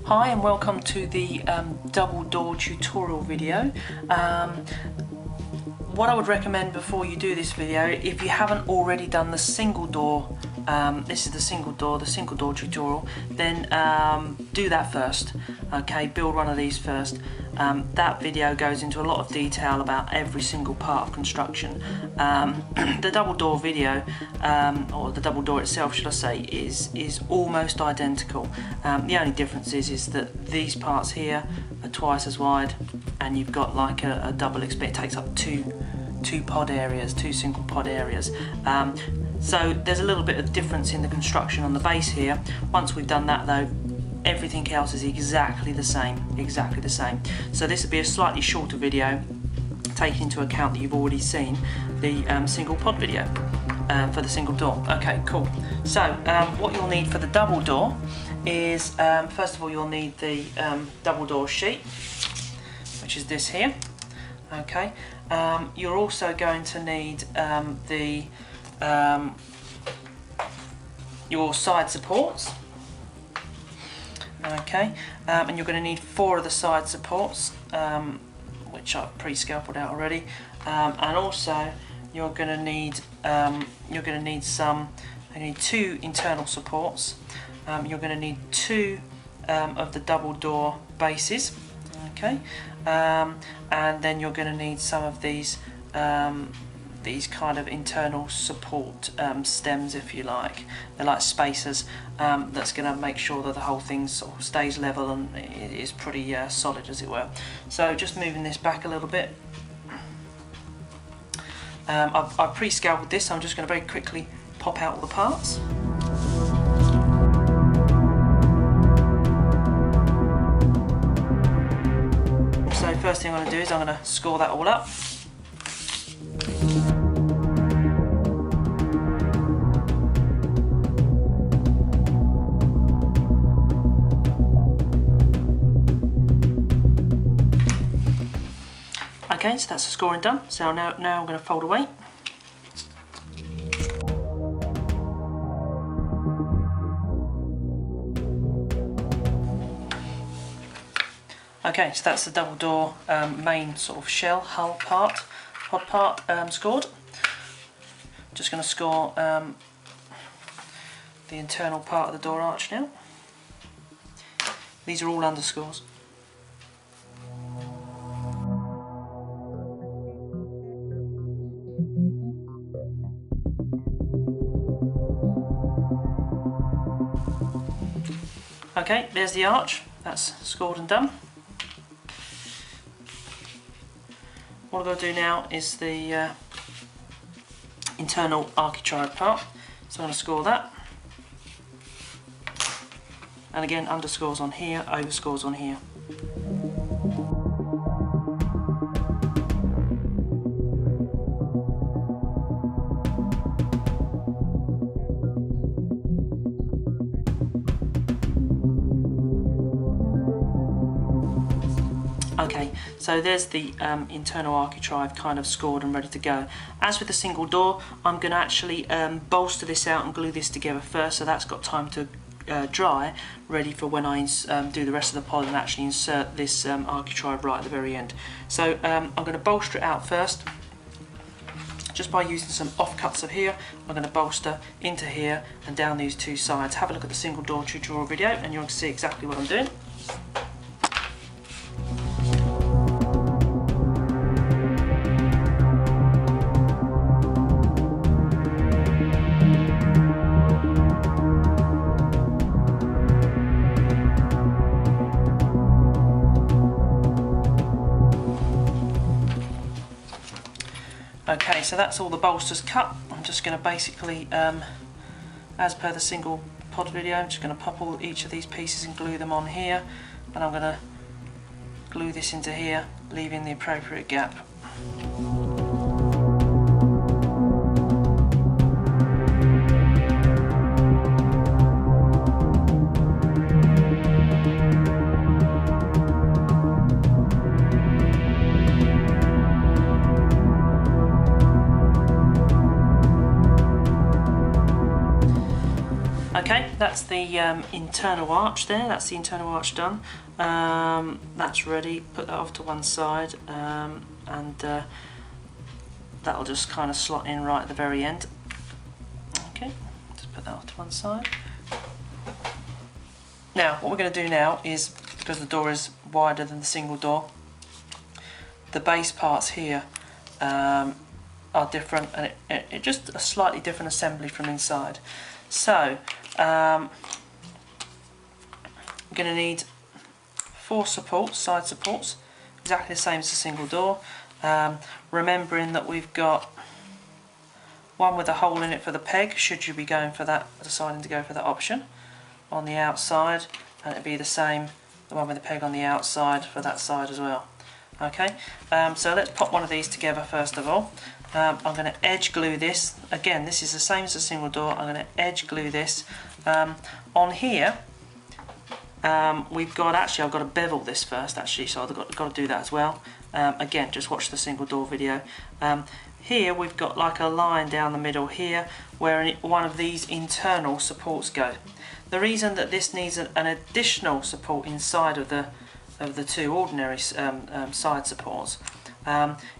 Hi and welcome to the double door tutorial video. What I would recommend before you do this video, if you haven't already done the single door, this is the single door tutorial, then do that first. Okay, build one of these first. That video goes into a lot of detail about every single part of construction. The double door video, or the double door itself should I say, is almost identical. The only difference is that these parts here are twice as wide, and you've got like a double expect, takes up two pod areas, two single pod areas. So there's a little bit of difference in the construction on the base here. Once we've done that though, everything else is exactly the same. So this would be a slightly shorter video, taking into account that you've already seen the single pod video for the single door. Okay, cool. So what you'll need for the double door is, first of all, you'll need the double door sheet, which is this here. Okay. You're also going to need your side supports. Okay, and you're going to need 4 of the side supports, which I've pre-scalpeled out already, and also you're going to need 2 internal supports. You're going to need 2 of the double door bases. Okay, and then you're going to need some of these kind of internal support stems, if you like. They're like spacers. That's going to make sure that the whole thing sort of stays level and it is pretty solid, as it were. So just moving this back a little bit. I've pre-scalped this, so I'm just going to very quickly pop out all the parts. So first thing I'm going to do is I'm going to score that all up. Okay, so that's the scoring done. So now I'm going to fold away. Okay, so that's the double door main sort of shell, hull part, pod part scored. Just going to score the internal part of the door arch now. These are all underscores. Okay, there's the arch, that's scored and done. What I've got to do now is the internal architrave part, so I'm going to score that. And again, underscores on here, overscores on here. Okay, so there's the internal architrave kind of scored and ready to go. As with the single door, I'm going to actually bolster this out and glue this together first, so that's got time to dry, ready for when I do the rest of the pod and actually insert this architrave right at the very end. So I'm going to bolster it out first, just by using some offcuts of here. I'm going to bolster into here and down these 2 sides. Have a look at the single door tutorial video and you'll see exactly what I'm doing. Okay, so that's all the bolsters cut. I'm just going to basically, as per the single pod video, I'm just going to pop each of these pieces and glue them on here, and I'm going to glue this into here, leaving the appropriate gap. Okay, that's the internal arch there, that's the internal arch done. That's ready, put that off to one side, and that'll just kind of slot in right at the very end. Okay, just put that off to one side. Now, what we're going to do now is, because the door is wider than the single door, the base parts here are different, and it just a slightly different assembly from inside. So, I'm going to need 4 supports, side supports, exactly the same as the single door. Remembering that we've got one with a hole in it for the peg, should you be going for that, deciding to go for that option, on the outside, and it'd be the same, the one with the peg on the outside for that side as well. Okay, so let's pop one of these together first of all. I'm going to edge glue this. Again, this is the same as the single door. I'm going to edge glue this. On here, we've got, actually I've got to bevel this first actually, so I've got to do that as well. Again, just watch the single door video. Here we've got like a line down the middle here where one of these internal supports go. The reason that this needs an additional support inside of the 2 ordinary side supports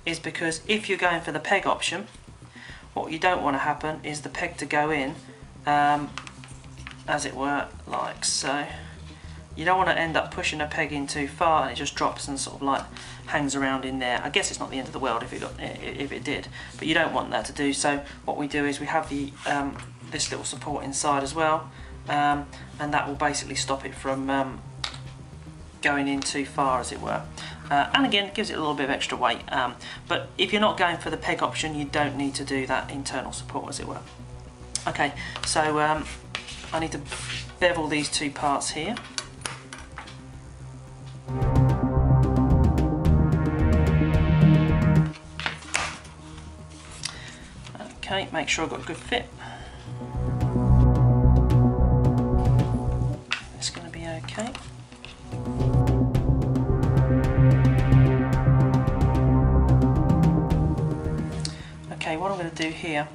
is because if you're going for the peg option, what you don't want to happen is the peg to go in, as it were, like so. You don't want to end up pushing a peg in too far and it just drops and sort of like hangs around in there. I guess it's not the end of the world if it did, but you don't want that to do. So what we do is we have the this little support inside as well, and that will basically stop it from going in too far, as it were. And again, it gives it a little bit of extra weight. But if you're not going for the peg option, you don't need to do that internal support, as it were. Okay, so I need to bevel these 2 parts here. Okay, make sure I've got a good fit. It's going to be okay. Okay, what I'm going to do here,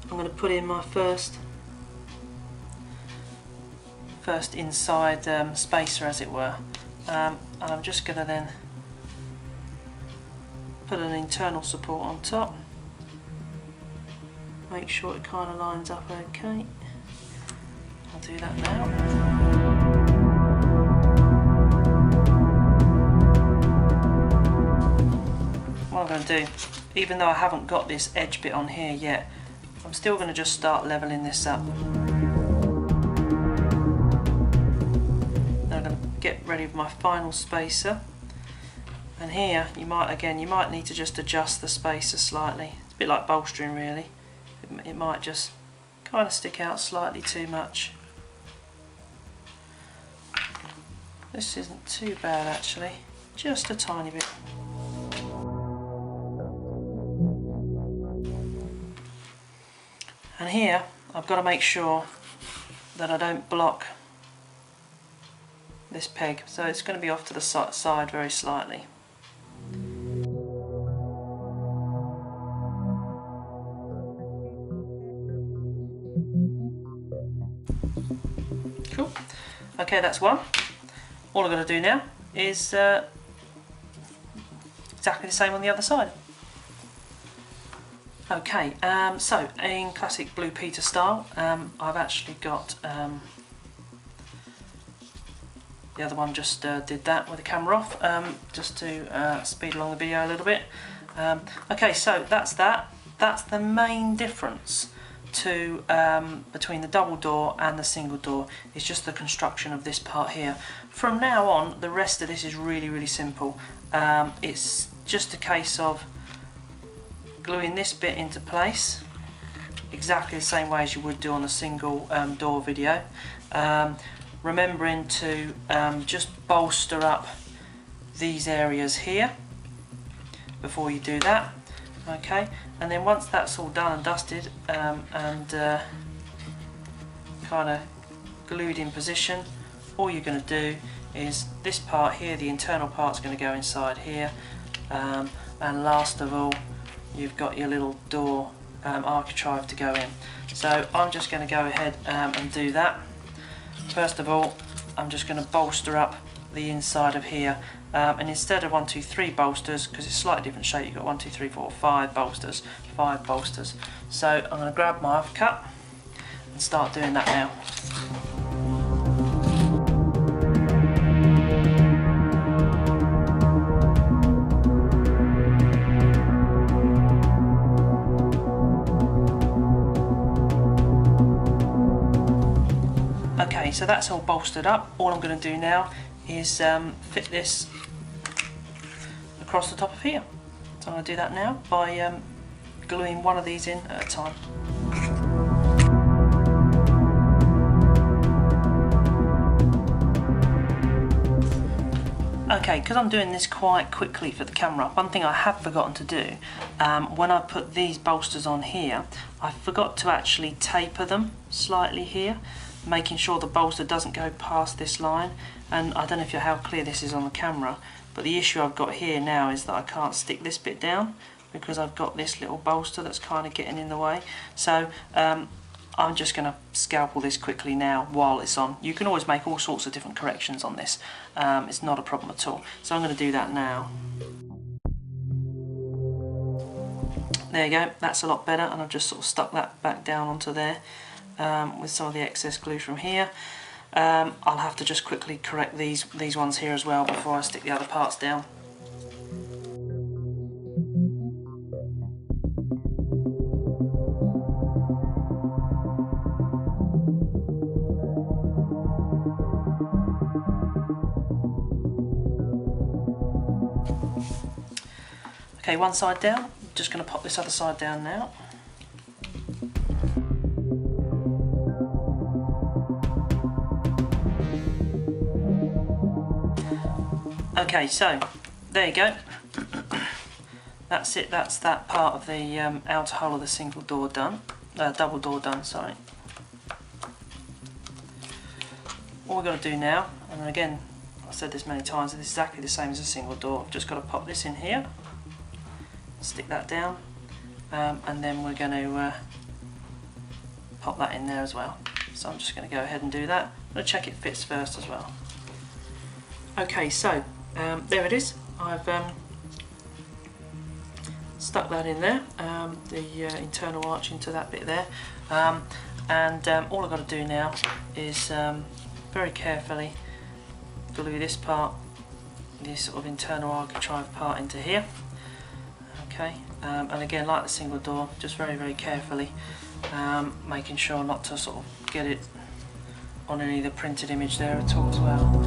I'm going to put in my first inside spacer, as it were, and I'm just going to then put an internal support on top. Make sure it kind of lines up okay. I'll do that now. What I'm going to do, even though I haven't got this edge bit on here yet, I'm still going to just start leveling this up. Then I'm going to get ready with my final spacer, and here you might need to just adjust the spacer slightly. It's a bit like bolstering really. It might just kind of stick out slightly too much. This isn't too bad actually, just a tiny bit. And here I've got to make sure that I don't block this peg, so it's going to be off to the side very slightly. Cool. Okay, that's one. All I've got to do now is exactly the same on the other side. Okay, so in classic Blue Peter style, I've actually got the other one just did that with the camera off, just to speed along the video a little bit. Okay, so that's that. That's the main difference to between the double door and the single door. It's just the construction of this part here. From now on, the rest of this is really simple. It's just a case of gluing this bit into place exactly the same way as you would do on a single door video. Remembering to just bolster up these areas here before you do that. Okay, and then once that's all done and dusted and kind of glued in position, all you're going to do is this part here, the internal part's going to go inside here, and last of all you've got your little door architrave to go in. So I'm just going to go ahead and do that. First of all, I'm just going to bolster up the inside of here, and instead of 1, 2, 3 bolsters, because it's a slightly different shape, you've got 1, 2, 3, 4, 5 bolsters, 5 bolsters. So I'm going to grab my offcut and start doing that now. Okay, so that's all bolstered up. All I'm going to do now is fit this across the top of here. So I'm going to do that now by gluing one of these in at a time. Okay, because I'm doing this quite quickly for the camera, one thing I have forgotten to do, when I put these bolsters on here, I forgot to actually taper them slightly here, making sure the bolster doesn't go past this line. And I don't know how clear this is on the camera, but the issue I've got here now is that I can't stick this bit down because I've got this little bolster that's kind of getting in the way. So I'm just going to scalpel this quickly now while it's on. You can always make all sorts of different corrections on this. It's not a problem at all. So I'm going to do that now. There you go, that's a lot better, and I've just sort of stuck that back down onto there with some of the excess glue from here. I'll have to just quickly correct these ones here as well before I stick the other parts down. Okay, one side down, just going to pop this other side down now. Okay, so there you go. That's it, that's that part of the outer hull of the single door done, double door done, sorry. All we've got to do now, and again, I've said this many times, it's exactly the same as a single door. I've just got to pop this in here, stick that down, and then we're going to pop that in there as well. So I'm just going to go ahead and do that. I'm going to check it fits first as well. Okay, so there it is. I've stuck that in there, the internal arch into that bit there, and all I've got to do now is very carefully glue this part, this sort of internal architrave part, into here. Okay, and again, like the single door, just very carefully making sure not to sort of get it on any of the printed image there at all as well.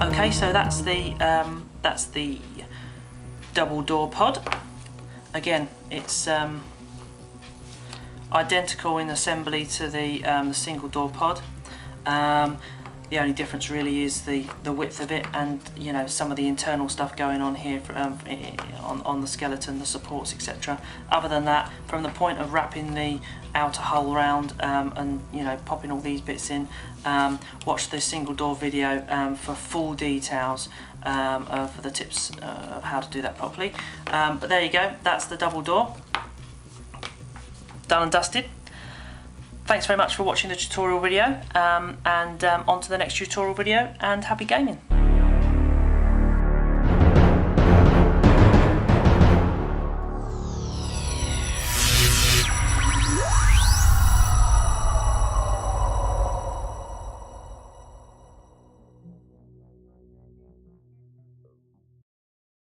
Okay, so that's the double door pod. Again, it's identical in assembly to the single door pod. The only difference really is the width of it, and you know, some of the internal stuff going on here for, on the skeleton, the supports, etc. Other than that, from the point of wrapping the outer hull round and you know, popping all these bits in, watch the single door video for full details for the tips of how to do that properly. But there you go, that's the double door done and dusted. Thanks very much for watching the tutorial video, and on to the next tutorial video, and happy gaming.